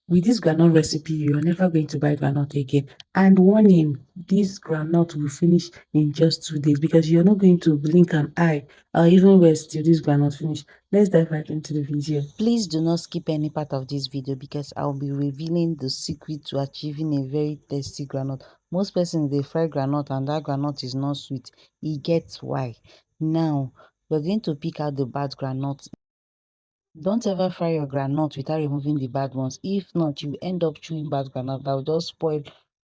With this groundnut recipe, you are never going to buy groundnut again. And warning, this groundnut will finish in just 2 days because you're not going to blink an eye or even rest till this groundnut finish. Let's dive right into the video. Please do not skip any part of this video because I'll be revealing the secret to achieving a very tasty groundnut. Most persons, they fry groundnut and that groundnut is not sweet. E gets why. Now, we're going to pick out the bad groundnut. Don't ever fry your groundnut without removing the bad ones. If not, you end up chewing bad groundnut that will just spoil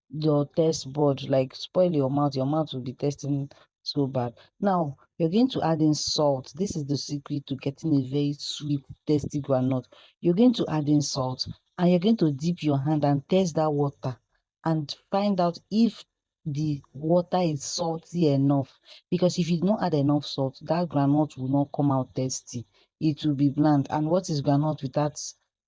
your taste bud, like spoil your mouth. Your mouth will be tasting so bad. Now, you're going to add in salt. This is the secret to getting a very sweet, tasty groundnut. You're going to add in salt and you're going to dip your hand and test that water and find out if the water is salty enough. Because if you don't add enough salt, that groundnut will not come out tasty. It will be bland. And what is groundnut without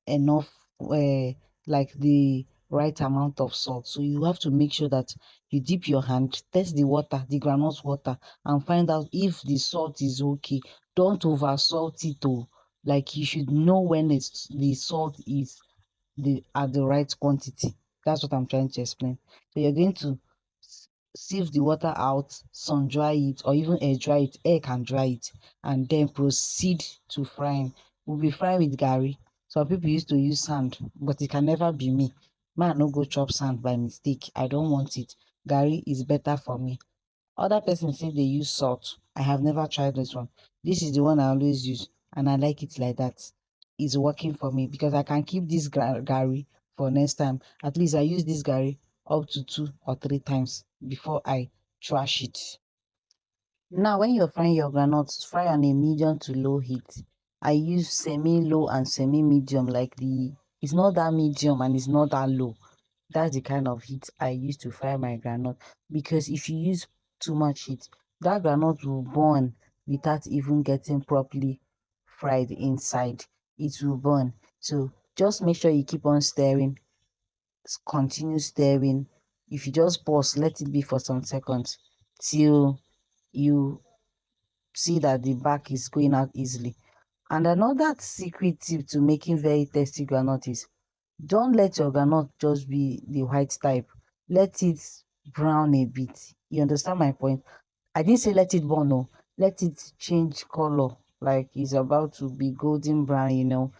enough, like the right amount of salt? So you have to make sure that you dip your hand, test the water, the groundnut water, and find out if the salt is okay. Don't over salt it though. Like you should know when the salt is at the right quantity. That's what I'm trying to explain. So you're going to sieve the water out, sun dry it, or even air dry it. Air can dry it, and then proceed to frying. We'll be frying with Garri. Some people used to use sand, but it can never be me. Man, no go chop sand by mistake. I don't want it. Garri is better for me. Other persons say they use salt. I have never tried this one. This is the one I always use, and I like it like that. It's working for me because I can keep this Garri for next time. At least I use this Garri up to 2 or 3 times before I trash it. Now, when you're frying your granules, fry on a medium to low heat. I use semi-low and semi-medium, like it's not that medium and it's not that low. That's the kind of heat I use to fry my granite. Because if you use too much heat, that granite will burn without even getting properly fried inside. It will burn. So just make sure you keep on stirring, continue stirring. If you just pause, let it be for some seconds till you see that the back is going out easily. And another secret tip to making very tasty groundnut is don't let your groundnut just be the white type. Let it brown a bit. You understand my point? I didn't say let it burn, no. Let it change color. Like it's about to be golden brown,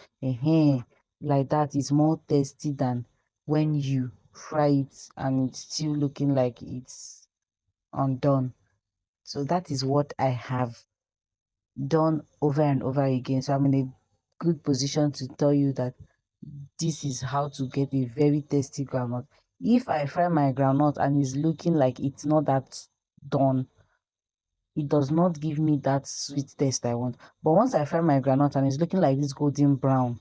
like that is more tasty than when you fry it and it's still looking like it's undone. So that is what I have done over and over again. So I'm in a good position to tell you that this is how to get a very tasty groundnut. If I fry my groundnut and it's looking like it's not that done, it does not give me that sweet taste I want. But once I fry my groundnut and it's looking like this golden brown,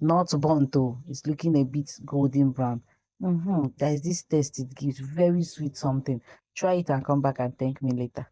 not burnt though, it's looking a bit golden brown. There is this taste it gives, very sweet something. Try it and come back and thank me later.